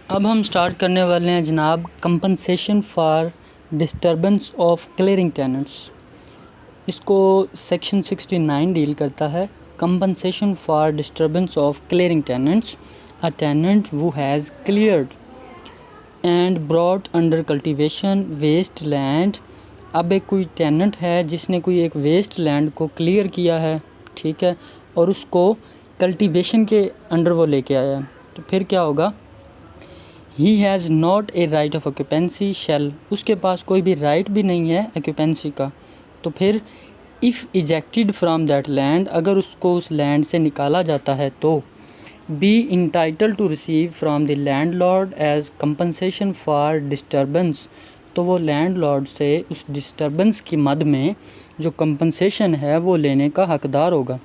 अब हम स्टार्ट करने वाले हैं जनाब compensation for disturbance of clearing tenants. इसको सेक्शन 69 डील करता है। Compensation for disturbance of clearing tenants, a tenant who has cleared and brought under cultivation waste land. अब एक कोई टेनेंट है जिसने कोई एक वेस्ट लैंड को क्लियर किया है, ठीक है, और उसको कल्टीवेशन के अंडर वो लेके आया है, तो फिर क्या होगा? He has not a right of occupancy shall, उसके पास कोई भी राइट भी नहीं है ऑक्यूपेंसी का। तो फिर if ejected from that land, अगर उसको उस लैंड से निकाला जाता है तो be entitled to receive from the landlord as compensation for disturbance, तो वो लैंड लॉर्ड से उस डिस्टर्बेंस की मद में जो कंपनसेशन है वो लेने का हकदार होगा।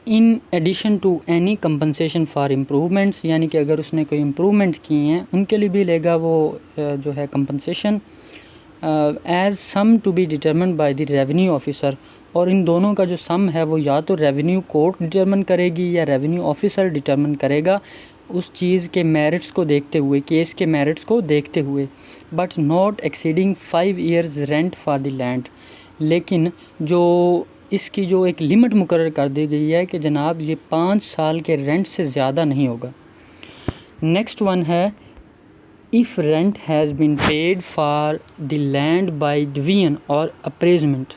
In addition to any compensation for improvements, यानी कि अगर उसने कोई इम्प्रूवमेंट्स किए हैं उनके लिए भी लेगा वो जो है compensation, as sum to be determined by the revenue officer. और इन दोनों का जो सम है वो या तो रेवेन्यू कोर्ट डिटरमिन करेगी या रेवेन्यू ऑफिसर डिटरमिन करेगा उस चीज़ के मेरिट्स को देखते हुए, केस के मेरिट्स को देखते हुए, but not exceeding 5 years rent for the land. लेकिन जो इसकी जो एक लिमिट मुकर्रर कर दी गई है कि जनाब ये 5 साल के रेंट से ज़्यादा नहीं होगा। नेक्स्ट वन है, if rent has been paid for the land by division और अप्रेजमेंट,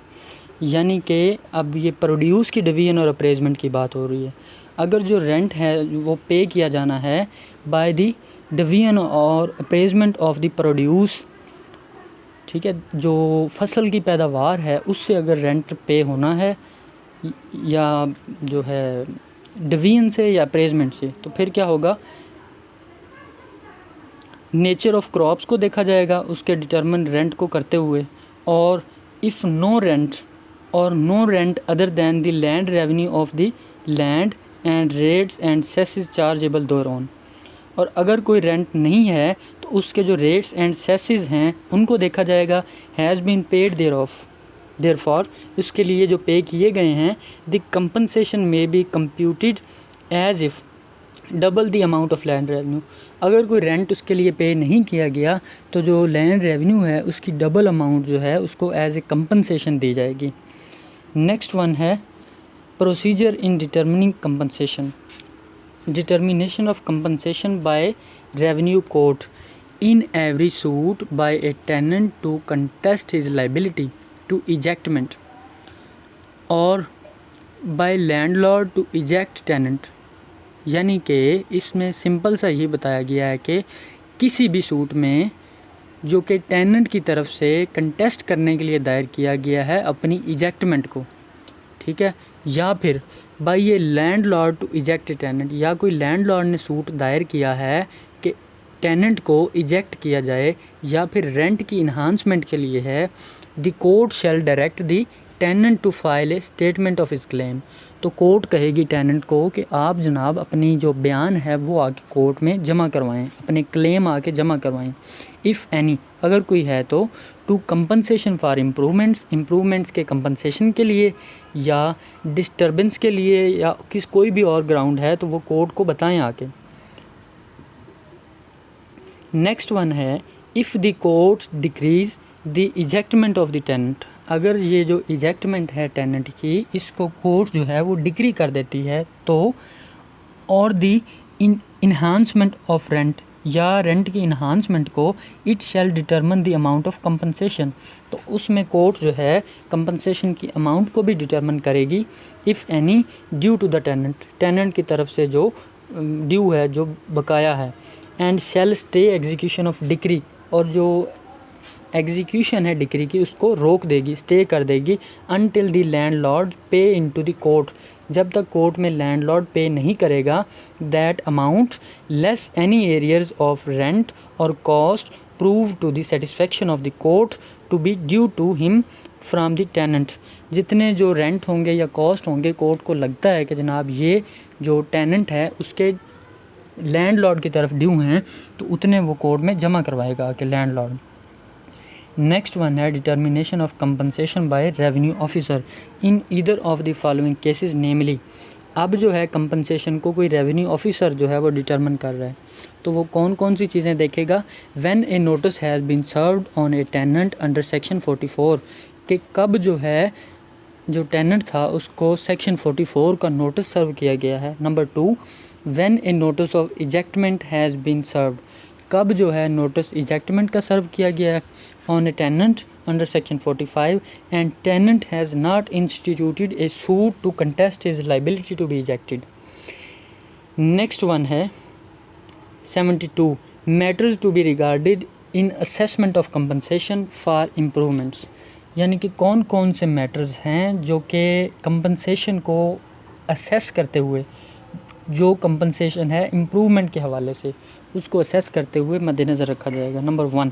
यानी कि अब ये प्रोड्यूस की डिवीजन और अप्रेजमेंट की बात हो रही है। अगर जो रेंट है वो पे किया जाना है बाय द डिवीजन और अप्रेजमेंट ऑफ द प्रोड्यूस, ठीक है, जो फसल की पैदावार है उससे अगर रेंट पे होना है या जो है डिवीजन से या अप्रेजमेंट से, तो फिर क्या होगा? नेचर ऑफ क्रॉप्स को देखा जाएगा उसके डिटरमिन रेंट को करते हुए, और if no rent or no rent other than the land revenue of the land and rates and cesses chargeable thereon. और अगर कोई रेंट नहीं है तो उसके जो रेट्स एंड सेसेस हैं उनको देखा जाएगा। Has been paid thereof, therefor, उसके लिए जो पे किए गए हैं, the compensation may be computed as if double the amount of land revenue. अगर कोई रेंट उसके लिए पे नहीं किया गया तो जो लैंड रेवेन्यू है उसकी डबल अमाउंट जो है उसको एज ए कंपनसेशन दी जाएगी। नेक्स्ट वन है procedure in determining compensation, determination of compensation by revenue court in every suit by a tenant to contest his liability to ejectment or by landlord to eject tenant। यानी कि इसमें simple सा ये बताया गया है कि किसी भी सूट में जो कि टेनेंट की तरफ से कंटेस्ट करने के लिए दायर किया गया है अपनी इजेक्टमेंट को, ठीक है, या फिर बाई ये landlord to eject tenant, या कोई लैंड लॉर्ड ने सूट दायर किया है कि टेनेंट को इजेक्ट किया जाए या फिर रेंट की इन्हांसमेंट के लिए है, the court shall direct the tenant to file a statement of his claim. तो कोर्ट कहेगी टेनेंट को कि आप जनाब अपनी जो बयान है वो आके कोर्ट में जमा करवाएं, अपने क्लेम आके जमा करवाएं। इफ़ एनी, अगर कोई है तो टू कंपनसेशन फॉर इम्प्रूवमेंट्स के कंपनसेशन के लिए या डिस्टर्बेंस के लिए या कोई भी और ग्राउंड है तो वो कोर्ट को बताएं आके। नेक्स्ट वन है, if the court decrees the ejectment of the tenant, अगर ये जो इजेक्टमेंट है टेनेंट की इसको कोर्ट जो है वो डिक्री कर देती है तो, और द इन्हांसमेंट ऑफ रेंट, या रेंट की इन्हांसमेंट को, it shall determine the amount of compensation, तो उसमें कोर्ट जो है कंपनसेशन की अमाउंट को भी डिटरमिन करेगी। If any due to the tenant, tenant की तरफ से जो ड्यू है, जो बकाया है, and shall stay execution of decree, और जो एग्जीक्यूशन है डिक्री की उसको रोक देगी, स्टे कर देगी, until the landlord pay into the court, जब तक कोर्ट में लैंडलॉर्ड पे नहीं करेगा that amount less any arrears of rent और cost prove to the satisfaction of the court to be due to him from the tenant. जितने जो rent होंगे या कॉस्ट होंगे कोर्ट को लगता है कि जनाब ये जो टेनेंट है उसके लैंडलॉर्ड की तरफ ड्यू हैं तो उतने वो कोर्ट में जमा करवाएगा कि लैंडलॉर्ड। नेक्स्ट वन है determination of compensation by revenue officer in either of the following cases namely, अब जो है कंपनसेशन को कोई रेवेन्यू ऑफिसर जो है वो डिटरमिन कर रहा है, तो वो कौन कौन सी चीज़ें देखेगा। When a notice has been served on a tenant under section 44, कि कब जो है जो टेनेंट था उसको सेक्शन 44 का नोटिस सर्व किया गया है। Number 2, when a notice of ejectment has been served, कब जो है नोटिस इजेक्टमेंट का सर्व किया गया है। On a tenant under section 45 and tenant has not instituted a suit to contest his liability to be ejected. Next one है 72, matters to be regarded in assessment of compensation for improvements, यानी कि कौन कौन से matters हैं जो कि compensation को असेस करते हुए, जो कंपनसेशन है इम्प्रूवमेंट के हवाले से उसको असेस करते हुए मद्देनज़र रखा जाएगा। Number 1,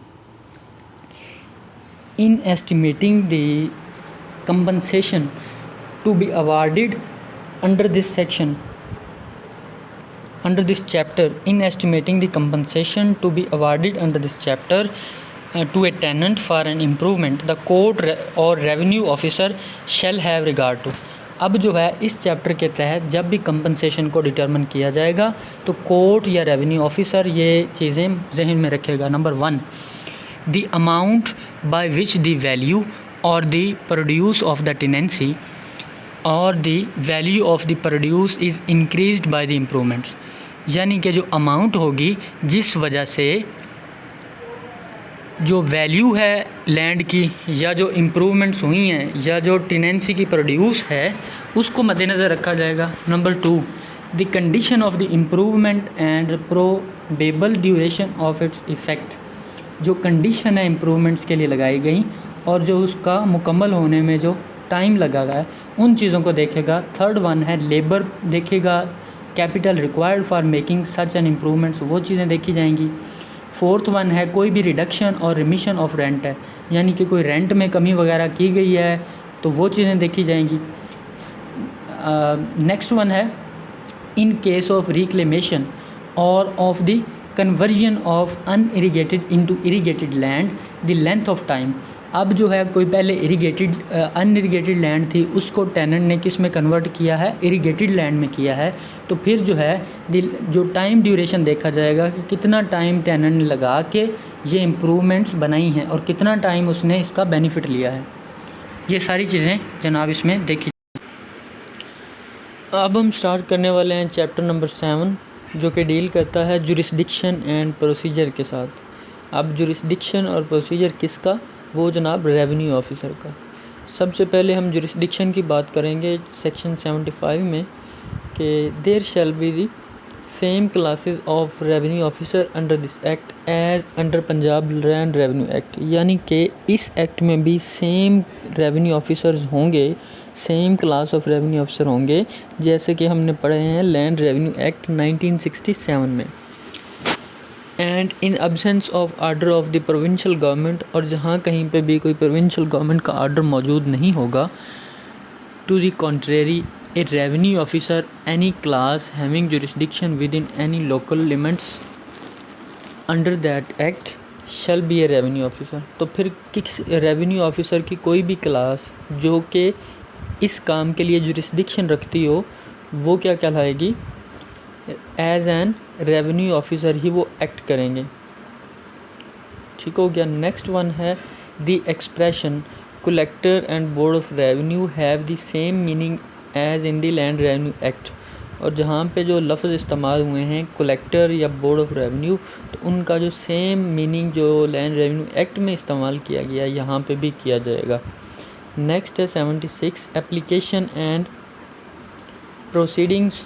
in estimating the compensation to be awarded under this section, under this chapter, in estimating the compensation to be awarded under this chapter to a tenant for an improvement, the court or revenue officer shall have regard to। अब जो है इस chapter के तहत जब भी compensation को determine किया जाएगा तो कोर्ट या रेवेन्यू ऑफिसर ये चीज़ें जहन में रखेगा। Number 1, the amount by which the value और the produce of the tenancy और the value of the produce is increased by the improvements, यानी कि जो अमाउंट होगी जिस वजह से जो वैल्यू है लैंड की या जो इम्प्रूवमेंट्स हुई हैं या जो टेनेंसी की प्रोड्यूस है उसको मद्देनज़र रखा जाएगा। Number 2, the condition of the improvement and probable duration of its effect, जो कंडीशन है इम्प्रूवमेंट्स के लिए लगाई गई और जो उसका मुकम्मल होने में जो टाइम लगा है उन चीज़ों को देखेगा। थर्ड वन है लेबर देखेगा, capital required for making such an improvements, वो चीज़ें देखी जाएंगी। फोर्थ वन है कोई भी रिडक्शन और रिमिशन ऑफ रेंट है, यानी कि कोई रेंट में कमी वगैरह की गई है तो वो चीज़ें देखी जाएंगी। नेक्स्ट वन है इन केस ऑफ रिक्लेमेशन और of the conversion of unirrigated into irrigated land the length of time. अब जो है कोई पहले अनइरीगेटेड लैंड थी उसको टेनेंट ने किस में कन्वर्ट किया है, इरीगेटेड लैंड में किया है, तो फिर जो है जो टाइम ड्यूरेशन देखा जाएगा कि कितना टाइम टेनेंट ने लगा के ये इम्प्रूवमेंट्स बनाई हैं और कितना टाइम उसने इसका बेनिफिट लिया है। ये सारी चीज़ें जनाब इसमें देखी। अब हम स्टार्ट करने वाले हैं चैप्टर नंबर 7 जो कि डील करता है जुरिस्डिक्शन एंड प्रोसीजर के साथ। अब जुरिस्डिक्शन और प्रोसीजर किसका, वो जनाब रेवेन्यू ऑफिसर का। सबसे पहले हम जुरिस्डिक्शन की बात करेंगे सेक्शन 75 में कि there shall be the same classes of revenue officer under this act as under Punjab land revenue act, यानी कि इस एक्ट में भी सेम रेवेन्यू ऑफिसर्स होंगे, same class of revenue officer होंगे जैसे कि हमने पढ़े हैं लैंड रेवेन्यू एक्ट 1967 में। And in absence of order of the provincial government, और जहाँ कहीं पे भी कोई प्रोविंशियल गवर्नमेंट का आर्डर मौजूद नहीं होगा, to the contrary a revenue officer any class having jurisdiction within any local limits under that act shall be a revenue officer. तो फिर किस रेवेन्यू ऑफिसर की कोई भी क्लास जो कि इस काम के लिए जुरिस्डिक्शन रखती हो वो क्या कहलाएगी, एज एन रेवेन्यू ऑफिसर ही वो एक्ट करेंगे। ठीक हो गया। नेक्स्ट वन है the expression collector and board of revenue have the same meaning as in the land revenue act, और जहाँ पे जो लफ्ज़ इस्तेमाल हुए हैं कलेक्टर या बोर्ड ऑफ रेवेन्यू तो उनका जो सेम मीनिंग जो लैंड रेवेन्यू एक्ट में इस्तेमाल किया गया यहाँ पे भी किया जाएगा। नेक्स्ट है 76 application and proceedings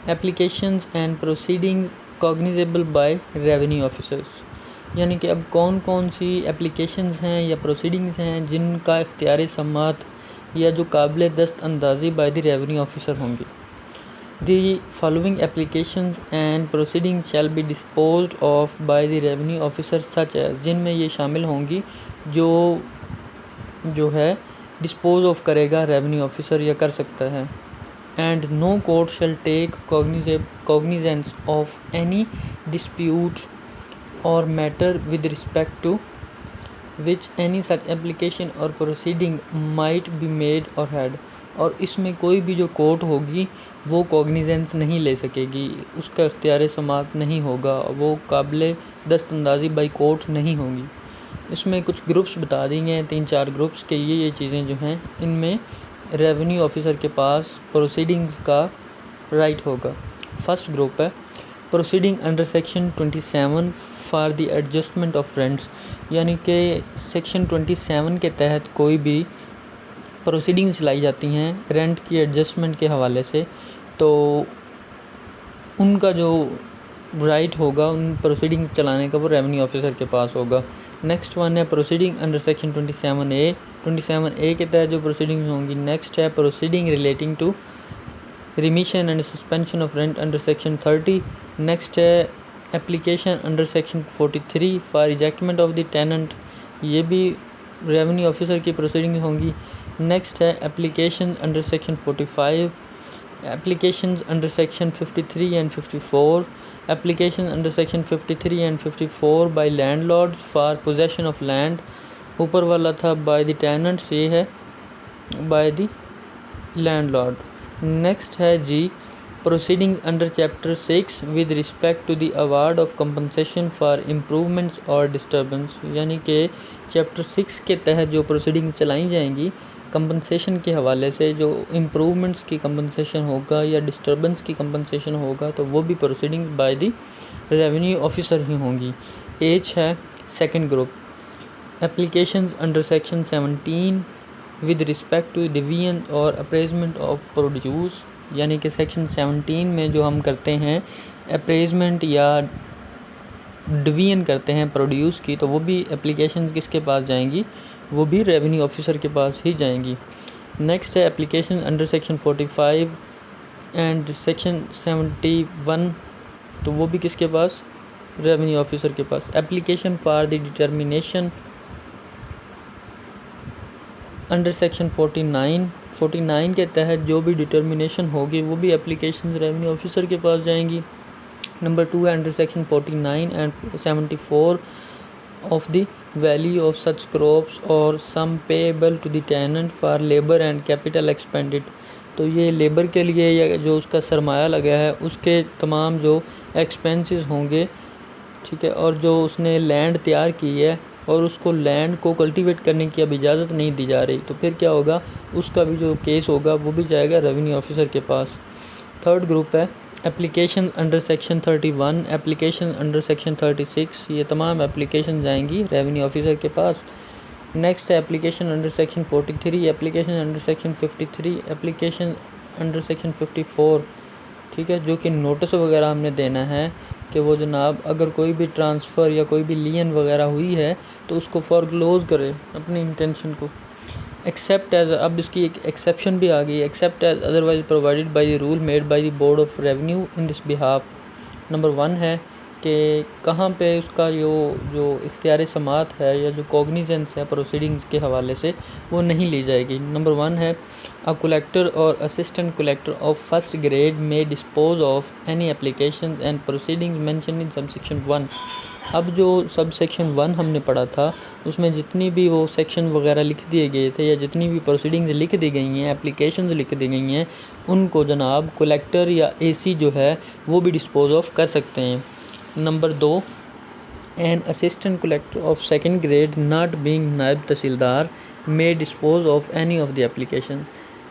applications and proceedings cognizable by revenue officers, यानी कि अब कौन कौन सी एप्लीकेशंस हैं या प्रोसीडिंग्स हैं जिनका इख्तियार समात या जो काबिल दस्त अंदाज़ी बाय द रेवेन्यू ऑफिसर होंगी। The following applications and proceedings shall be disposed of by the revenue officer such as, जिनमें ये शामिल होंगी जो है डिस्पोज ऑफ करेगा रेवेन्यू ऑफिसर या कर सकता है। And no court shall take cognizance of any dispute और matter with respect to which any such application or proceeding might be made or had, और इसमें कोई भी जो कोर्ट होगी वो कॉग्निजेंस नहीं ले सकेगी, उसका इख्तियार समाअत नहीं होगा, वो काबिल दस्तअंदाज़ी बाई कोर्ट नहीं होगी। इसमें कुछ ग्रुप्स बता दिए हैं, 3-4 ग्रुप्स के ये चीज़ें जो हैं, इनमें रेवेन्यू ऑफिसर के पास प्रोसीडिंग्स का राइट होगा। फर्स्ट ग्रुप है proceeding under section 27 for the adjustment of rents, यानी कि सेक्शन 27 के तहत कोई भी प्रोसीडिंग चलाई जाती हैं रेंट की एडजस्टमेंट के हवाले से, तो उनका जो राइट होगा उन प्रोसीडिंग चलाने का वो रेवेन्यू ऑफिसर के पास होगा। नेक्स्ट वन है proceeding under section 27A। 27A के तहत जो प्रोसीडिंग होंगी। नेक्स्ट है proceeding relating to remission and suspension of rent under section 30। Next है application under section 43 for ejectment of the tenant, ये भी रेवेन्यू ऑफिसर की प्रोसीडिंग होंगी। नेक्स्ट है application under section 45, application under section 53 and 54, application under section 53 and 54 by landlord for possession of land, ऊपर वाला था by the tenants, ये है बाय द लैंडलॉर्ड। नेक्स्ट है G proceeding under chapter 6 with respect to the award of compensation for improvements और disturbance, यानी कि chapter 6 के तहत जो प्रोसीडिंग चलाई जाएंगी कंपनसेशन के हवाले से, जो इम्प्रूवमेंट्स की कंपनसेशन होगा या डिस्टर्बेंस की कंपनसेशन होगा, तो वो भी proceeding by the revenue officer ही होंगी। एच है second group applications under section 17 with respect to division और अप्रेजमेंट ऑफ प्रोड्यूस, यानी कि सेक्शन 17 में जो हम करते हैं अप्रेजमेंट या डिवीजन करते हैं प्रोड्यूस की, तो वो भी एप्लीकेशन किसके पास जाएंगी, वो भी रेवेन्यू ऑफिसर के पास ही जाएंगी। नेक्स्ट है application under section 45 and section 71, तो वो भी किसके पास, रेवेन्यू ऑफिसर के पास। Application for the determination under section 49 के तहत जो भी डिटर्मिनेशन होगी वो भी एप्लीकेशन रेवेन्यू ऑफिसर के पास जाएंगी। नंबर 2 है under section 49 and 74 of the value of such crops और sum payable to the tenant for labour and capital expended, तो ये लेबर के लिए या जो उसका सरमाया लगा है उसके तमाम जो एक्सपेंसेस होंगे, ठीक है, और जो उसने लैंड तैयार की है और उसको लैंड को कल्टीवेट करने की अब इजाज़त नहीं दी जा रही, तो फिर क्या होगा, उसका भी जो केस होगा वो भी जाएगा रेवेन्यू ऑफिसर के पास। थर्ड ग्रुप है application under section 31, application under section 36, ये तमाम एप्लीकेशन जाएंगी रेवेन्यू ऑफिसर के पास। नेक्स्ट है application under section 43, application under section 53, application under section 54, ठीक है, जो कि नोटिस वगैरह हमने देना है कि वो जनाब अगर कोई भी ट्रांसफ़र या कोई भी लियन वगैरह हुई है तो उसको फॉरक्लोज करे अपनी इंटेंशन को। एक्सेप्ट एज, अब इसकी एक एक्सेप्शन भी आ गई, except as otherwise provided by the rule made by the board of revenue in this behalf. Number 1 है कि कहाँ पे उसका जो इख्तियार समाअत है या जो कॉग्निजेंस है प्रोसीडिंग्स के हवाले से वो नहीं ली जाएगी। नंबर 1 है अ कलेक्टर और assistant collector of first grade में dispose of any application and proceedings mention in sub section 1। अब जो सब सेक्शन 1 हमने पढ़ा था उसमें जितनी भी वो सेक्शन वगैरह लिख दिए गए थे या जितनी भी प्रोसीडिंग्स लिख दी गई हैं, एप्लीकेशंस लिख दी गई हैं, उनको जनाब कलेक्टर या एसी जो है वो भी डिस्पोज ऑफ कर सकते हैं। Number 2 an assistant collector of second grade not being naib tahsildar may dispose of any of the application.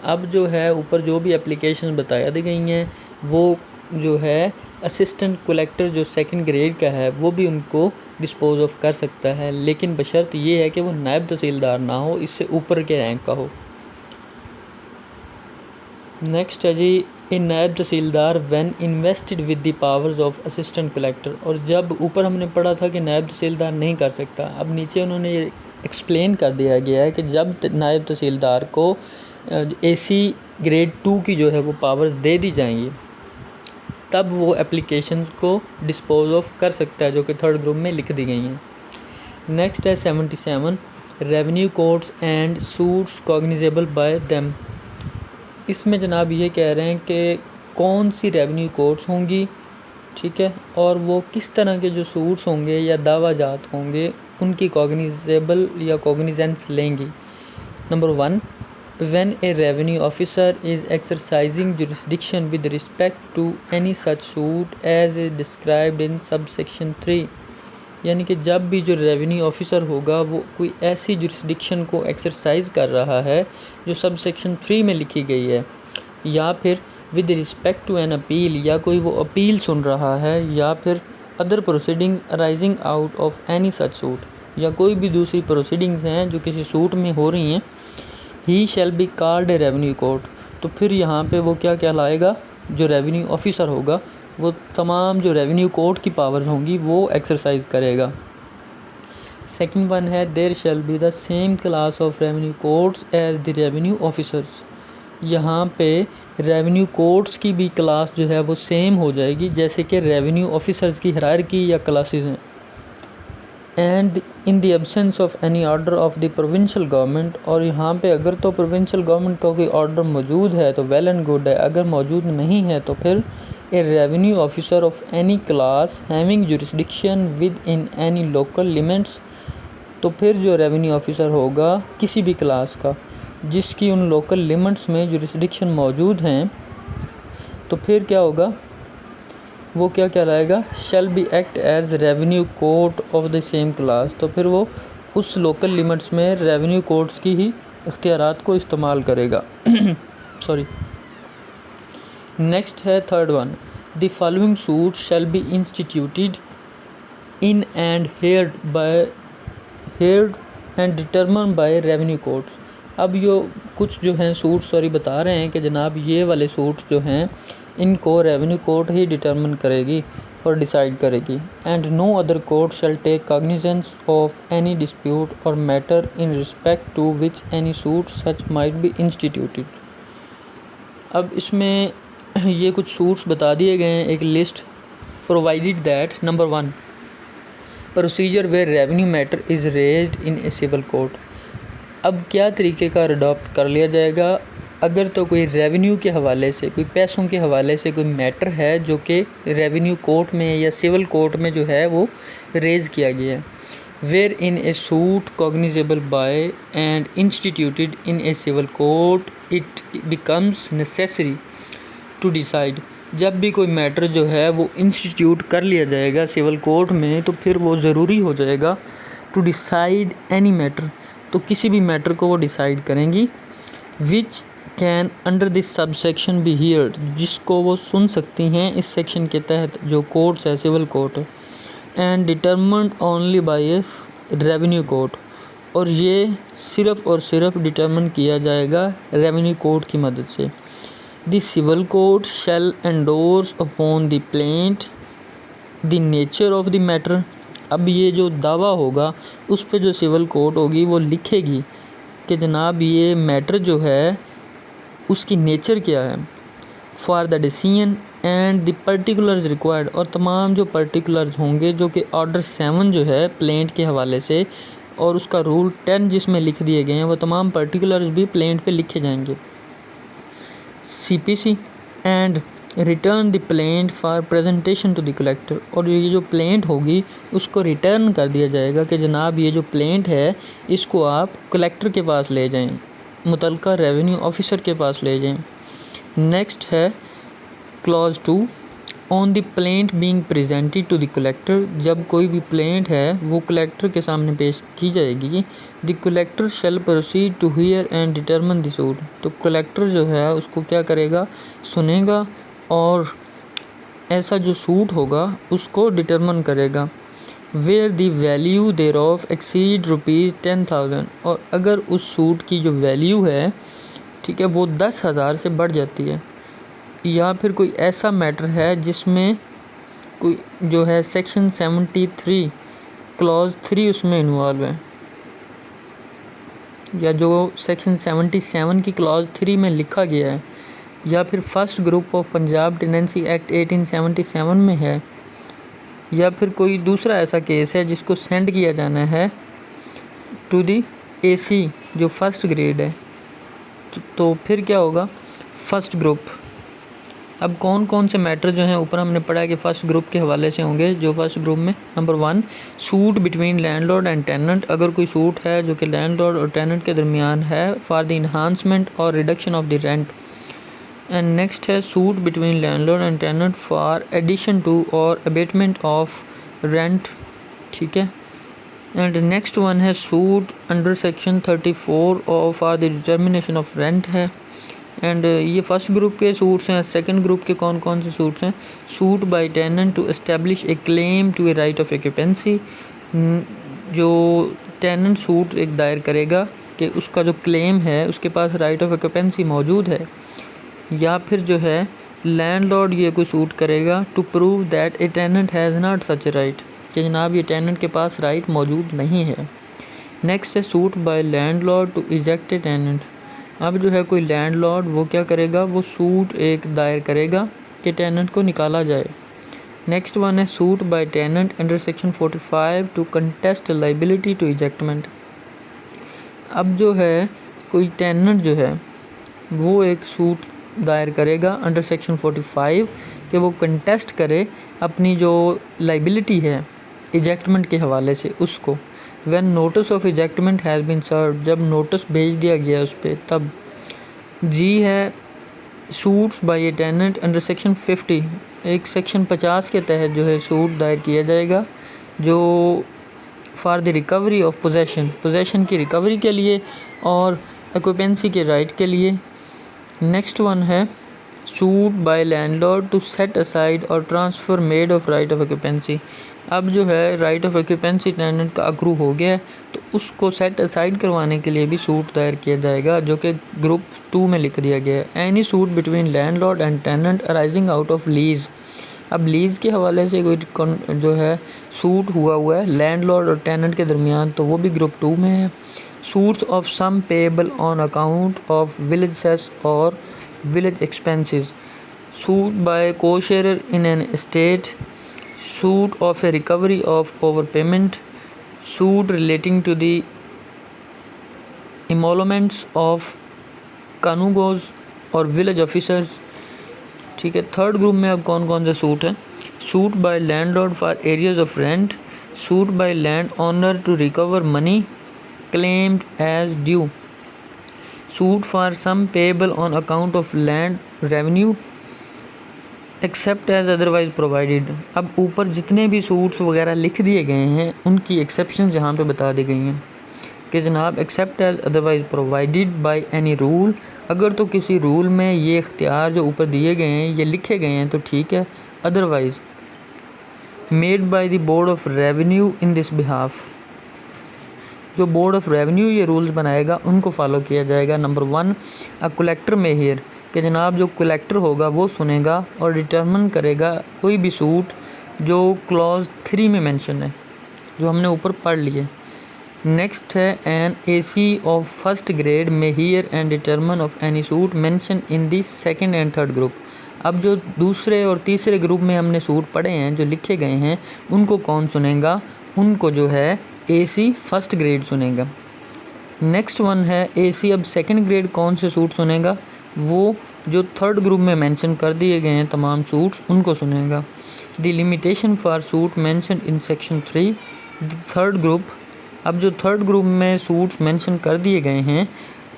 अब जो है ऊपर जो भी एप्लीकेशन बताया दी गई हैं वो जो है असिस्टेंट कलेक्टर जो सेकंड ग्रेड का है वो भी उनको डिस्पोज ऑफ कर सकता है, लेकिन बशर्त ये है कि वो नायब तहसीलदार ना हो, इससे ऊपर के रैंक का हो। नेक्स्ट है जी in naib tahsildar when invested with the powers of assistant collector, और जब ऊपर हमने पढ़ा था कि नायब तहसीलदार नहीं कर सकता, अब नीचे उन्होंने ये एक्सप्लेन कर दिया गया है कि जब नायब तहसीलदार को एसी ग्रेड 2 की जो है वो पावर्स दे दी जाएंगी तब वो एप्लीकेशंस को डिस्पोज ऑफ कर सकता है, जो कि थर्ड ग्रुप में लिख दी गई हैं। नेक्स्ट है 77 revenue courts and suits cognizable bye them. इसमें जनाब ये कह रहे हैं कि कौन सी रेवेन्यू कोर्ट्स होंगी, ठीक है, और वो किस तरह के जो सूट्स होंगे या दावाजात होंगे उनकी कॉग्निजेबल या कॉग्निजेंस लेंगी। Number 1 when a revenue officer is exercising jurisdiction with respect to any such suit as is described in subsection 3, यानी कि जब भी जो रेवेन्यू ऑफिसर होगा वो कोई ऐसी जुरिस्डिक्शन को एक्सरसाइज कर रहा है जो सब सेक्शन 3 में लिखी गई है, या फिर with respect to an appeal, या कोई वो अपील सुन रहा है, या फिर other proceeding arising out of any such suit, या कोई भी दूसरी प्रोसीडिंग्स हैं जो किसी सूट में हो रही हैं, he shall be called a revenue court. तो फिर यहाँ पे वो क्या कहलाएगा, जो रेवेन्यू ऑफिसर होगा वो तमाम जो रेवेन्यू कोर्ट की पावर्स होंगी वो एक्सरसाइज करेगा। सेकंड वन है there shall be the same class of revenue courts as the revenue officers. यहाँ पे रेवेन्यू कोर्ट्स की भी क्लास जो है वो सेम हो जाएगी जैसे कि रेवेन्यू ऑफिसर्स की हायरार्की या क्लासेस हैं। And in the absence of any order of the provincial government, और यहाँ पे अगर तो प्रोविंशियल गवर्नमेंट का कोई ऑर्डर मौजूद है तो वेल एंड गुड है, अगर मौजूद नहीं है तो फिर a revenue officer of any class having jurisdiction within any local limits, तो फिर जो रेवेन्यू ऑफिसर होगा किसी भी क्लास का जिसकी उन लोकल लिमिट्स में जुरिस्डिक्शन मौजूद हैं, तो फिर क्या होगा, वो क्या कहलाएगा, shall be act as revenue court of the same class. तो फिर वो उस लोकल लिमिट्स में रेवेन्यू कोर्ट्स की ही इख्तियारात को इस्तेमाल करेगा। सॉरी। नेक्स्ट है third one, the following suit shall be instituted in and heard and determine by revenue courts. अब यो कुछ जो हैं सूट बता रहे हैं कि जनाब ये वाले सूट जो हैं इनको रेवेन्यू कोर्ट ही डिटर्मन करेगी और डिसाइड करेगी। And no other court shall take cognizance of any dispute और matter in respect to which any suit such might be instituted. अब इसमें ये कुछ सूट्स बता दिए गए हैं, एक list provided that number 1 procedure where revenue matter is raised in a civil court. अब क्या तरीके का अडॉप्ट कर लिया जाएगा, अगर तो कोई रेवेन्यू के हवाले से, कोई पैसों के हवाले से कोई मैटर है जो कि रेवेन्यू कोर्ट में या सिविल कोर्ट में जो है वो रेज़ किया गया है, where in a suit cognizable by and instituted in a civil court it becomes necessary to decide. जब भी कोई मैटर जो है वो इंस्टीट्यूट कर लिया जाएगा सिविल कोर्ट में तो फिर वो ज़रूरी हो जाएगा टू डिसाइड एनी मैटर, तो किसी भी मैटर को वो डिसाइड करेंगी, which can under this sub section be heard, जिसको वो सुन सकती हैं इस सेक्शन के तहत जो कोर्ट्स है civil court, and determined only by a revenue court, और ये सिर्फ़ और सिर्फ डिटर्मन किया जाएगा रेवेन्यू कोर्ट की मदद से। The civil court shall endorse upon the plaint the nature of the matter. अब ये जो दावा होगा उस पे जो सिविल कोर्ट होगी वो लिखेगी कि जनाब ये मैटर जो है उसकी नेचर क्या है, for the decision and the particulars required, और तमाम जो पर्टिकुलर्स होंगे जो कि ऑर्डर 7 जो है प्लेंट के हवाले से और उसका रूल 10 जिसमें लिख दिए गए हैं वो तमाम पर्टिकुलर्स भी प्लेंट पे लिखे जाएंगे। CPC and return the plaint for presentation to the collector, और ये जो प्लेंट होगी उसको रिटर्न कर दिया जाएगा कि जनाब ये जो प्लेंट है इसको आप कलेक्टर के पास ले जाएं, मुतलका रेवेन्यू ऑफिसर के पास ले जाएं। नेक्स्ट है clause 2, on the plaint being presented to the collector. जब कोई भी प्लेंट है वो कलेक्टर के सामने पेश की जाएगी, the collector shall proceed to hear and determine the suit, तो कलेक्टर जो है उसको क्या करेगा, सुनेगा और ऐसा जो सूट होगा उसको डिटर्मन करेगा। Where the value thereof exceed ₹10,000, और अगर उस सूट की जो वैल्यू है ठीक है वो 10,000 से बढ़ जाती है, या फिर कोई ऐसा मैटर है जिसमें कोई जो है सेक्शन 73 क्लॉज 3 उसमें इन्वॉल्व है, या जो सेक्शन 77 की क्लॉज 3 में लिखा गया है, या फिर first group of Punjab tenancy act 1877 में है, या फिर कोई दूसरा ऐसा केस है जिसको सेंड किया जाना है टू दी AC जो फर्स्ट ग्रेड है, तो फिर क्या होगा, फर्स्ट ग्रुप अब कौन कौन से मैटर जो हैं ऊपर हमने पढ़ा कि फ़र्स्ट ग्रुप के हवाले से होंगे। जो फर्स्ट ग्रुप में number 1 suit between landlord and tenant, अगर कोई सूट है जो कि लैंडलॉर्ड और टेनेंट के दरमियान है फॉर द इन्हांसमेंट और reduction of the rent. And next है suit between landlord and tenant for addition to और अबेटमेंट ऑफ रेंट, ठीक है। एंड नेक्स्ट वन है सूट अंडर सेक्शन 34 और for the determination of rent है। And ये first group के suits हैं। सेकंड ग्रुप के कौन कौन से सूट्स हैं? Suit by tenant to establish a claim to a right of occupancy, जो टेनेंट सूट एक दायर करेगा कि उसका जो क्लेम है उसके पास राइट ऑफ ऑक्यूपेंसी मौजूद है। या फिर जो है लैंडलॉर्ड ये कोई सूट करेगा to prove that a tenant has not such a right, कि जनाब ये टेनेंट के पास राइट मौजूद नहीं है। नेक्स्ट है suit by landlord to eject a tenant. अब जो है कोई लैंडलॉर्ड वो क्या करेगा, वो सूट एक दायर करेगा कि टेनेंट को निकाला जाए। नेक्स्ट वन है suit by tenant under section 45 to contest liability to ejectment. अब जो है कोई टेनेंट जो है वो एक सूट दायर करेगा अंडर सेक्शन 45 कि वो कंटेस्ट करे अपनी जो लाइबिलिटी है इजेक्टमेंट के हवाले से उसको। When notice of ejectment has been serve, जब नोटिस भेज दिया गया उस पर तब। जी है सूट्स बाय ए टेनेंट अंडर सेक्शन 50, एक सेक्शन 50 के तहत जो है सूट दायर किया जाएगा जो for the recovery of possession की रिकवरी के लिए और ऑक्यूपेंसी के राइट के लिए। नेक्स्ट वन है suit by landlord to set aside और transfer made of right of occupancy. अब जो है राइट ऑफ ऑक्यूपेंसी टेनेंट का अक्रू हो गया है तो उसको सेट असाइड करवाने के लिए भी सूट दायर किया जाएगा जो कि ग्रुप 2 में लिख दिया गया है। Any suit between landlord and tenant arising out of lease. अब लीज़ के हवाले से कोई जो है सूट हुआ है लैंडलॉर्ड और टेनेंट के दरमियान तो वो भी ग्रुप 2 में है। Suits of sum payable on account of village cess और village expenses, suit by co-sharer in an estate, suit of a recovery of overpayment, suit relating to the emoluments of कानूगोज और village officers, ठीक है। Third group में अब कौन कौन से suit हैं? Suit by landlord for arrears of rent, suit by land owner to recover money claimed as due, suit for sum payable on account of land revenue except as otherwise provided। अब ऊपर जितने भी suits वगैरह लिख दिए गए हैं उनकी एक्सेप्शन यहाँ पे बता दी गई हैं कि जनाब except as otherwise provided by any rule, अगर तो किसी रूल में ये इख्तियार जो ऊपर दिए गए हैं ये लिखे गए हैं तो ठीक है, otherwise made by the board of revenue in this behalf, जो बोर्ड ऑफ रेवेन्यू ये रूल्स बनाएगा उनको फॉलो किया जाएगा। नंबर 1 अ कलेक्टर में हियर, कि जनाब जो कलेक्टर होगा वो सुनेगा और डिटर्मिन करेगा कोई भी सूट जो क्लॉज 3 में मेंशन है जो हमने ऊपर पढ़ लिए। नेक्स्ट है an AC of first grade में hear and determine of any suit mention in the second and third group. अब जो दूसरे और तीसरे ग्रुप में हमने सूट पढ़े हैं जो लिखे गए हैं उनको कौन सुनेगा? उनको जो है AC फर्स्ट ग्रेड सुनेगा। नेक्स्ट वन है AC अब सेकंड ग्रेड कौन से सूट सुनेगा? वो जो थर्ड ग्रुप में मेंशन कर दिए गए हैं तमाम सूट्स उनको सुनेगा। The limitation for suit mention in section 3 the third group, अब जो थर्ड ग्रुप में सूट्स मेंशन कर दिए गए हैं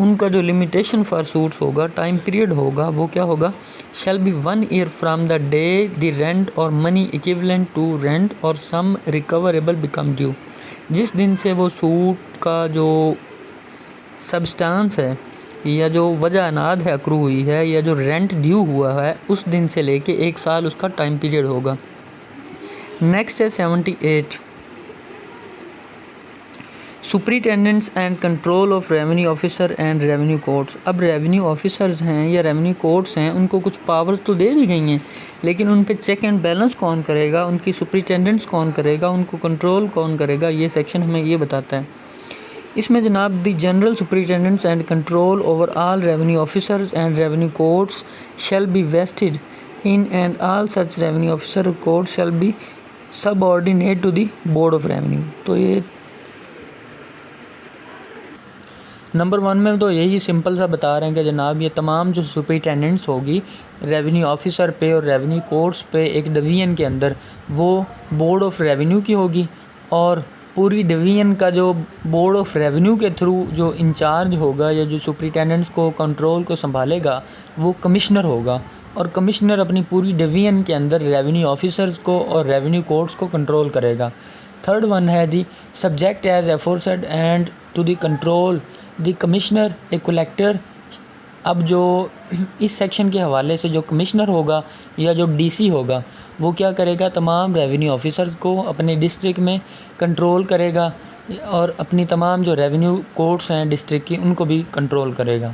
उनका जो लिमिटेशन फॉर सूट्स होगा, टाइम पीरियड होगा, वो क्या होगा? Shall be 1 year from the day the rent और मनी इक्विवेलेंट टू रेंट और सम रिकवरेबल बिकम ड्यू। जिस दिन से वो सूट का जो सब्सटेंस है या जो वजह अनाद है अक्रू हुई है या जो रेंट ड्यू हुआ है उस दिन से लेके 1 साल उसका टाइम पीरियड होगा। नेक्स्ट है 78 superintendents and control of revenue officer and revenue courts. अब रेवेन्यू ऑफिसर्स हैं या रेवेन्यू कोर्ट्स हैं उनको कुछ पावर्स तो दे दी गई हैं लेकिन उन पे चेक एंड बैलेंस कौन करेगा, उनकी सुपरिटेंडेंट्स कौन करेगा, उनको कंट्रोल कौन करेगा, ये सेक्शन हमें ये बताता है। इसमें जनाब the general superintendents and control over all revenue officers and revenue courts shall be vested in and all such revenue officer court shall be subordinate to the board of revenue. तो ये number 1 में तो यही simple सा बता रहे हैं कि जनाब ये तमाम जो सुपरिटेंडेंट्स होगी रेवेन्यू ऑफिसर पे और रेवेन्यू कोर्ट्स पे एक डिवीज़न के अंदर वो बोर्ड ऑफ रेवेन्यू की होगी, और पूरी डिवीज़न का जो बोर्ड ऑफ रेवेन्यू के थ्रू जो इंचार्ज होगा या जो सुपरिटेंडेंट्स को कंट्रोल को संभालेगा वो कमिश्नर होगा, और कमिश्नर अपनी पूरी डिवीज़न के अंदर रेवेन्यू ऑफिसर्स को और रेवेन्यू कोर्ट्स को कंट्रोल करेगा। थर्ड वन है the subject as aforesaid and to the control the commissioner a collector. अब जो इस सेक्शन के हवाले से जो कमिश्नर होगा या जो डीसी होगा वो क्या करेगा, तमाम रेवेन्यू ऑफिसर्स को अपने डिस्ट्रिक्ट में कंट्रोल करेगा और अपनी तमाम जो रेवेन्यू कोर्ट्स हैं डिस्ट्रिक्ट की उनको भी कंट्रोल करेगा।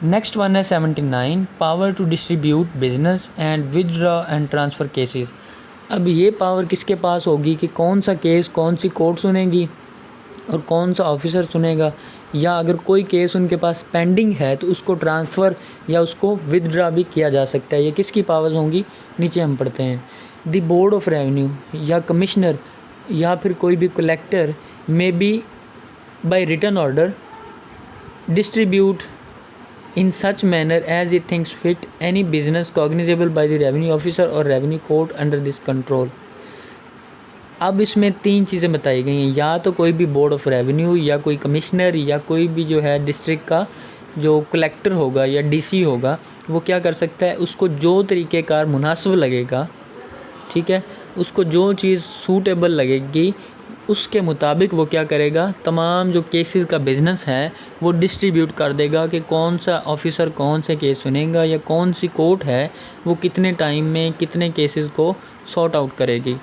नेक्स्ट वन है 79 power to distribute business and withdraw and transfer cases. अब ये पावर किसके पास होगी कि कौन सा केस कौन सी कोर्ट सुनेगी और कौन सा ऑफिसर सुनेगा, या अगर कोई केस उनके पास पेंडिंग है तो उसको ट्रांसफ़र या उसको विदड्रा भी किया जा सकता है। ये किसकी पावर्स होंगी, नीचे हम पढ़ते हैं। द बोर्ड ऑफ रेवेन्यू या कमिश्नर या फिर कोई भी collector may be by written order distribute in such manner as it thinks fit any business cognizable by the revenue officer or revenue court under this control। अब इसमें तीन चीज़ें बताई गई हैं, या तो कोई भी बोर्ड ऑफ रेवेन्यू या कोई कमिश्नर या कोई भी जो है डिस्ट्रिक्ट का जो कलेक्टर होगा या डीसी होगा वो क्या कर सकता है, उसको जो तरीक़ेकार मुनासिब लगेगा, ठीक है, उसको जो चीज़ सूटेबल लगेगी उसके मुताबिक वो क्या करेगा, तमाम जो केसेस का बिज़नेस है वो डिस्ट्रीब्यूट कर देगा कि कौन सा ऑफिसर कौन से केस सुनेगा या कौन सी कोर्ट है वो कितने टाइम में कितने केसेस को सॉर्ट आउट करेगी।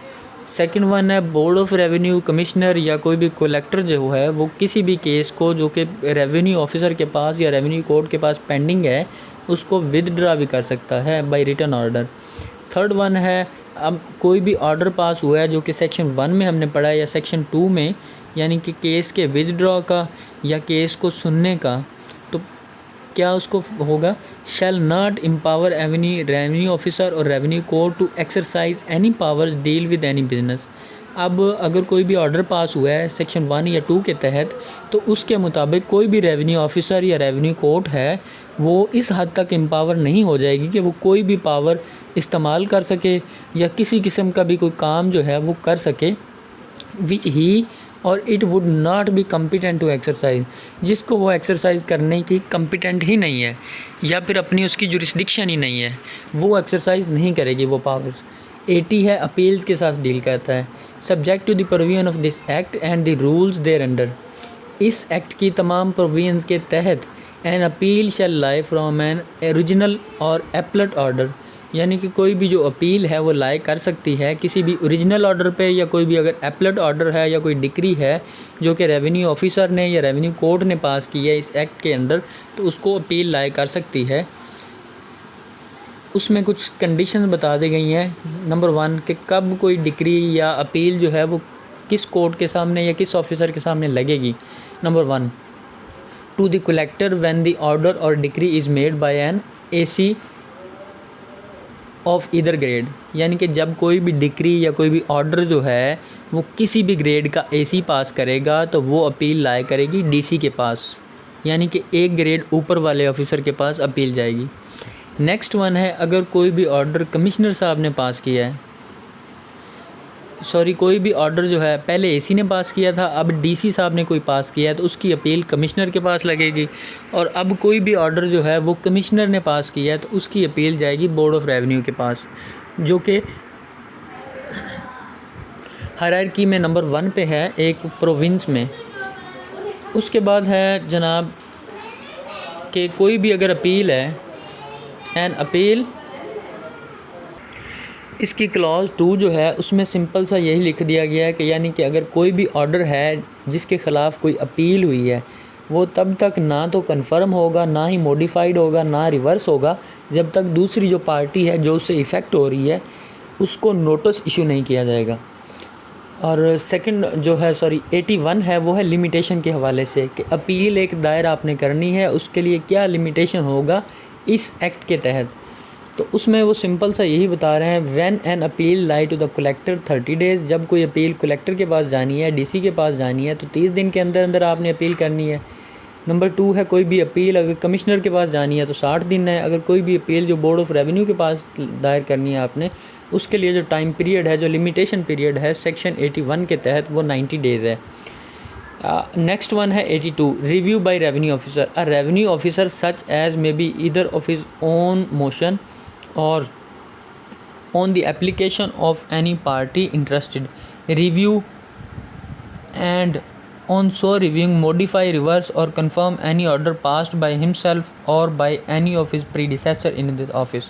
सेकंड वन है बोर्ड ऑफ रेवेन्यू कमिश्नर या कोई भी कलेक्टर जो है वो किसी भी केस को जो कि रेवेन्यू ऑफिसर के पास या रेवेन्यू कोर्ट के पास पेंडिंग है उसको विदड्रा भी कर सकता है by written order. Third one है, अब कोई भी ऑर्डर पास हुआ है जो कि सेक्शन 1 में हमने पढ़ा है या सेक्शन 2 में, यानी कि केस के विदड्रॉ का या केस को सुनने का, तो क्या उसको होगा, shall not empower any revenue officer और revenue court to exercise any powers deal with any business. अब अगर कोई भी ऑर्डर पास हुआ है सेक्शन 1 या 2 के तहत तो उसके मुताबिक कोई भी रेवेन्यू ऑफिसर या रेवेन्यू कोर्ट है वो इस हद तक एम्पावर नहीं हो जाएगी कि वो कोई भी पावर इस्तेमाल कर सके या किसी किस्म का भी कोई काम जो है वो कर सके, which he or it would not be competent to exercise, जिसको वो एक्सरसाइज करने की कम्पिटेंट ही नहीं है या फिर अपनी उसकी जुरिस्डिक्शन ही नहीं है, वो एक्सरसाइज नहीं करेगी वो पावर्स। 80 है अपील्स के साथ डील करता है, subject to the provision of this act and the rules thereunder. इस एक्ट की तमाम प्रोविजंस के तहत an appeal shall lie from an original or appellate order, यानी कि कोई भी जो अपील है वो लाई कर सकती है किसी भी ओरिजिनल ऑर्डर पे या कोई भी अगर एपलेट ऑर्डर है या कोई डिक्री है जो कि रेवेन्यू ऑफिसर ने या रेवेन्यू कोर्ट ने पास की है इस एक्ट के अंडर, तो उसको अपील लाई कर सकती है। उसमें कुछ कंडीशंस बता दी गई हैं। नंबर 1 कि कब कोई डिक्री या अपील जो है वो किस कोर्ट के सामने या किस ऑफिसर के सामने लगेगी। Number 1 to the collector when the order और decree is made by an AC of either grade, यानी कि जब कोई भी डिक्री या कोई भी ऑर्डर जो है वो किसी भी ग्रेड का एसी पास करेगा तो वो अपील लाए करेगी डीसी के पास, यानी कि एक ग्रेड ऊपर वाले ऑफिसर के पास अपील जाएगी। नेक्स्ट वन है, अगर कोई भी ऑर्डर कमिश्नर साहब ने पास किया है, कोई भी ऑर्डर जो है पहले एसी ने पास किया था, अब डीसी साहब ने कोई पास किया है तो उसकी अपील कमिश्नर के पास लगेगी, और अब कोई भी ऑर्डर जो है वो कमिश्नर ने पास किया है तो उसकी अपील जाएगी बोर्ड ऑफ रेवेन्यू के पास, जो कि हायरार्की में नंबर 1 पे है एक प्रोविंस में। उसके बाद है जनाब कि कोई भी अगर अपील है एन अपील, इसकी क्लॉज 2 जो है उसमें सिंपल सा यही लिख दिया गया है कि यानी कि अगर कोई भी ऑर्डर है जिसके ख़िलाफ़ कोई अपील हुई है वो तब तक ना तो कन्फर्म होगा, ना ही मॉडिफाइड होगा, ना रिवर्स होगा जब तक दूसरी जो पार्टी है जो उससे इफ़ेक्ट हो रही है उसको नोटिस इशू नहीं किया जाएगा। और सेकंड जो है 81 है वो है लिमिटेशन के हवाले से कि अपील एक दायर आपने करनी है उसके लिए क्या लिमिटेशन होगा इस एक्ट के तहत। तो उसमें वो सिंपल सा यही बता रहे हैं, when an appeal lie to the collector 30 days, जब कोई अपील कलेक्टर के पास जानी है, डीसी के पास जानी है तो 30 दिन के अंदर अंदर आपने अपील करनी है। नंबर 2 है कोई भी अपील अगर कमिश्नर के पास जानी है तो 60 दिन है। अगर कोई भी अपील जो बोर्ड ऑफ रेवेन्यू के पास दायर करनी है आपने, उसके लिए जो टाइम पीरियड है, जो लिमिटेशन पीरियड है सेक्शन 81 के तहत, वो 90 डेज़ है। नेक्स्ट वन है 82, review by revenue officer. A revenue officer such as may be either of his own motion or on the application of any party interested, review and on so reviewing modify, reverse or confirm any order passed by himself or by any of his predecessor in this office।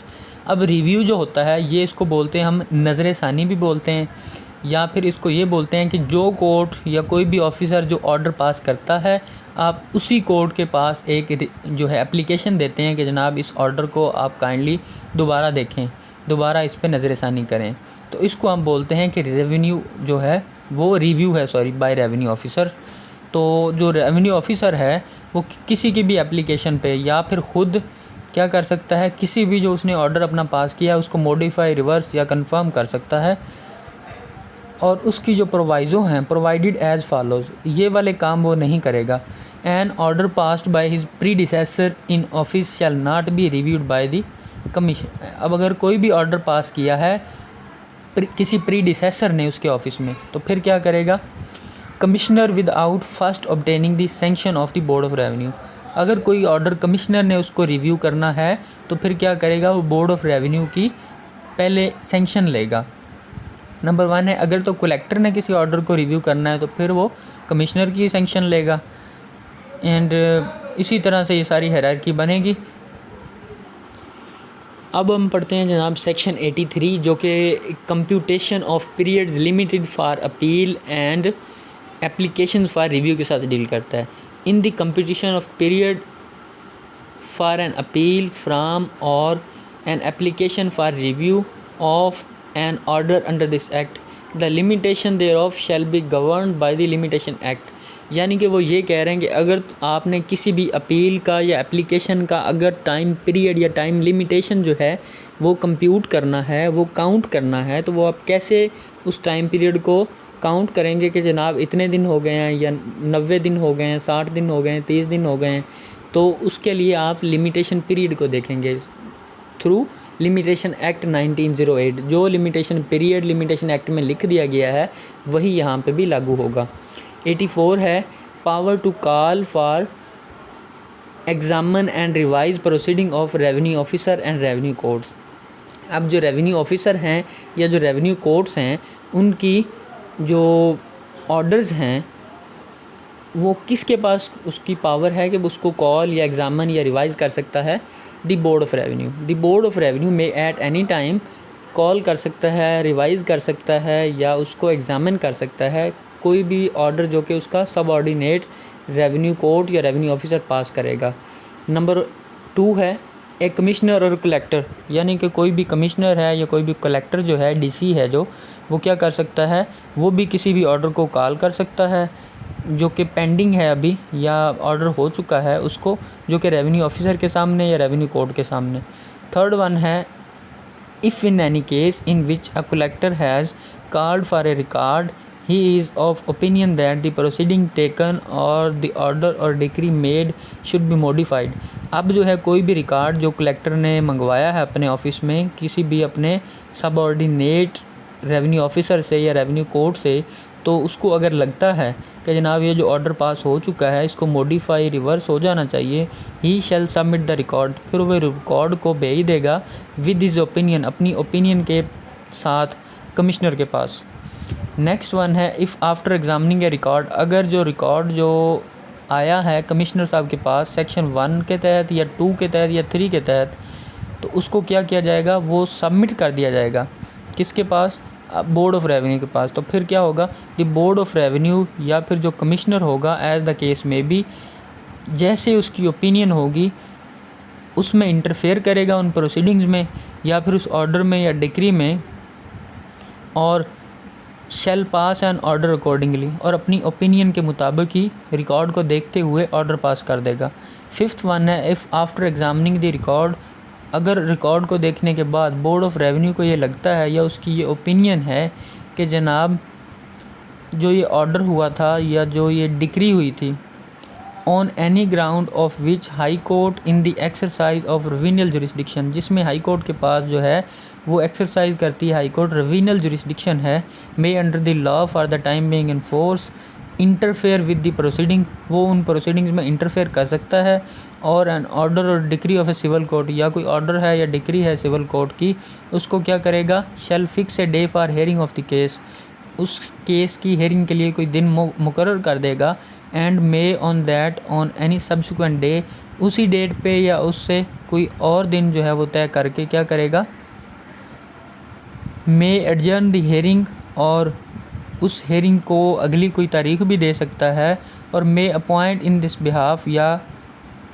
अब review जो होता है ये इसको बोलते हैं हम नज़र सानी भी बोलते हैं, या फिर इसको ये बोलते हैं कि जो कोर्ट या कोई भी ऑफिसर जो ऑर्डर पास करता है, आप उसी कोर्ट के पास एक जो है एप्लीकेशन देते हैं कि जनाब इस ऑर्डर को आप काइंडली दोबारा देखें, दोबारा इस पर नज़रसानी करें। तो इसको हम बोलते हैं कि रेवेन्यू जो है वो रिव्यू है, सॉरी, बाय रेवेन्यू ऑफिसर। तो जो रेवेन्यू ऑफिसर है वो किसी की भी एप्लीकेशन पे या फिर ख़ुद क्या कर सकता है, किसी भी जो उसने ऑर्डर अपना पास किया उसको मॉडिफाई, रिवर्स या कंफर्म कर सकता है। और उसकी जो प्रोवाइज़ो हैं, प्रोवाइडेड एज़ फॉलोज़, ये वाले काम वो नहीं करेगा। An order passed by his predecessor in office shall not be reviewed by the commission. अब अगर कोई भी ऑर्डर पास किया है किसी प्रीडिसेसर ने उसके ऑफिस में, तो फिर क्या करेगा, commissioner without first obtaining the sanction of the board of revenue. अगर कोई ऑर्डर कमिश्नर ने उसको रिव्यू करना है तो फिर क्या करेगा, वो बोर्ड ऑफ रेवेन्यू की पहले सैंक्शन लेगा। नंबर 1 है अगर तो कलेक्टर ने किसी ऑर्डर को रिव्यू करना है तो फिर वो कमिश्नर की सैंक्शन लेगा। एंड इसी तरह से ये सारी हायरार्की बनेगी। अब हम पढ़ते हैं जनाब सेक्शन 83 जो कि computation of periods limited for appeal and application for review के साथ डील करता है। In the computation of period for an appeal from or an application for review of an order under this act, the limitation thereof shall be governed by the limitation act। यानी कि वो ये कह रहे हैं कि अगर आपने किसी भी अपील का या एप्लीकेशन का अगर टाइम पीरियड या टाइम लिमिटेशन जो है वो कंप्यूट करना है, वो काउंट करना है, तो वो आप कैसे उस टाइम पीरियड को काउंट करेंगे कि जनाब इतने दिन हो गए हैं या 90 दिन हो गए हैं, 60 दिन हो गए हैं, 30 दिन हो गए हैं। तो उसके लिए आप लिमिटेशन पीरियड को देखेंगे थ्रू लिमिटेशन एक्ट 1908। जो लिमिटेशन पीरियड लिमिटेशन एक्ट में लिख दिया गया है वही यहाँ पे भी लागू होगा। 84 है power to call for examine and revise proceeding of revenue officer and revenue courts. अब जो रेवेन्यू ऑफिसर हैं या जो रेवेन्यू कोर्ट्स हैं उनकी जो ऑर्डर्स हैं वो किसके पास उसकी पावर है कि उसको कॉल या एग्जामिन या रिवाइज कर सकता है, दी board of revenue. The board of revenue में एट एनी टाइम कॉल कर सकता है, रिवाइज़ कर सकता है या उसको एग्ज़ामिन कर सकता है कोई भी ऑर्डर जो कि उसका सबऑर्डिनेट रेवेन्यू कोर्ट या रेवेन्यू ऑफिसर पास करेगा। नंबर 2 है एक कमिश्नर और कलेक्टर, यानी कि कोई भी कमिश्नर है या कोई भी कलेक्टर जो है, डीसी है जो, वो क्या कर सकता है, वो भी किसी भी ऑर्डर को कॉल कर सकता है जो कि पेंडिंग है अभी या ऑर्डर हो चुका है उसको, जो कि रेवेन्यू ऑफिसर के सामने या रेवेन्यू कोर्ट के सामने। थर्ड वन है if in any case in which a collector has called for a record he is of opinion that the proceeding taken और द ऑर्डर और decree made should be modified. अब जो है कोई भी रिकॉर्ड जो collector ने मंगवाया है अपने ऑफिस में किसी भी अपने सबऑर्डिनेट रेवेन्यू ऑफिसर से या रेवेन्यू कोर्ट से, तो उसको अगर लगता है कि जनाब ये जो ऑर्डर पास हो चुका है इसको मॉडिफाई, रिवर्स हो जाना चाहिए, ही शैल सबमिट द रिकॉर्ड, फिर वो रिकॉर्ड को भेज देगा विद हिज ओपिनियन, अपनी ओपिनियन के साथ कमिश्नर के पास। नेक्स्ट वन है if after examining A record, अगर जो रिकॉर्ड जो आया है कमिश्नर साहब के पास सेक्शन 1 के तहत या 2 के तहत या 3 के तहत, तो उसको क्या किया जाएगा, वो सबमिट कर दिया जाएगा किसके पास, बोर्ड ऑफ रेवेन्यू के पास। तो फिर क्या होगा, द बोर्ड ऑफ रेवेन्यू या फिर जो कमिश्नर होगा एज द केस में भी, जैसे उसकी ओपिनियन होगी उसमें इंटरफेयर करेगा उन प्रोसीडिंग्स में या फिर उस ऑर्डर में या डिक्री में, और शैल पास एन ऑर्डर अकॉर्डिंगली, और अपनी ओपिनियन के मुताबिक ही रिकॉर्ड को देखते हुए ऑर्डर पास कर देगा। फिफ्थ वन है if after examining the record, अगर रिकॉर्ड को देखने के बाद बोर्ड ऑफ रेवेन्यू को ये लगता है या उसकी ये ओपिनियन है कि जनाब जो ये ऑर्डर हुआ था या जो ये डिक्री हुई थी on any ground of which high court in the exercise of revisional jurisdiction, जिसमें हाई कोर्ट के पास जो है वो एक्सरसाइज करती है, हाई कोर्ट रिवीनियल जुरिस्डिक्शन है, may under the law for the time being in force interfere with the proceeding, वो उन प्रोसीडिंग्स में इंटरफेयर कर सकता है, और एन ऑर्डर और decree of a civil court, या कोई ऑर्डर है या डिक्री है सिविल कोर्ट की, उसको क्या करेगा, shall fix a day for hearing of the case, उस केस की हेयरिंग के लिए कोई दिन मुकर्रर कर देगा, and may on that on any subsequent day, उसी डेट पे या उससे कोई और दिन जो है वो तय करके क्या करेगा, मे एडजर्न द हियरिंग, और उस हेयरिंग को अगली कोई तारीख भी दे सकता है, और मे अपॉइंट इन दिस बिहाफ, या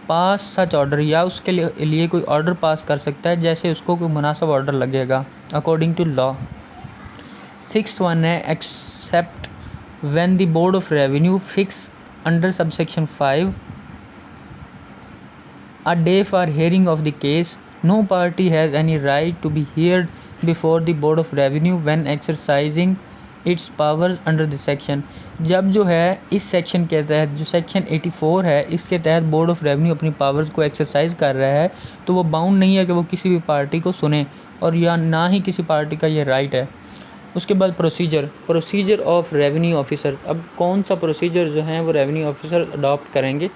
पास सच ऑर्डर, या उसके लिए कोई ऑर्डर पास कर सकता है जैसे उसको कोई मुनासिब ऑर्डर लगेगा according to law. 6th one है except when the board of revenue fix under subsection 5 a day for hearing of the case, no party has any right to be heard before the board of revenue when exercising its powers under the section। जब जो है इस section के तहत, जो section 84 है, इसके तहत बोर्ड ऑफ रेवेन्यू अपनी पावर्स को एक्सरसाइज कर रहा है, तो वो बाउंड नहीं है कि वो किसी भी पार्टी को सुने, और या ना ही किसी पार्टी का ये राइट है। उसके बाद प्रोसीजर ऑफ रेवेन्यू ऑफिसर, अब कौन सा प्रोसीजर जो है वो रेवेन्यू ऑफिसर अडॉप्ट करेंगे,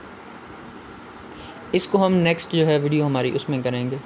इसको हम नेक्स्ट जो है वीडियो हमारी उसमें करेंगे।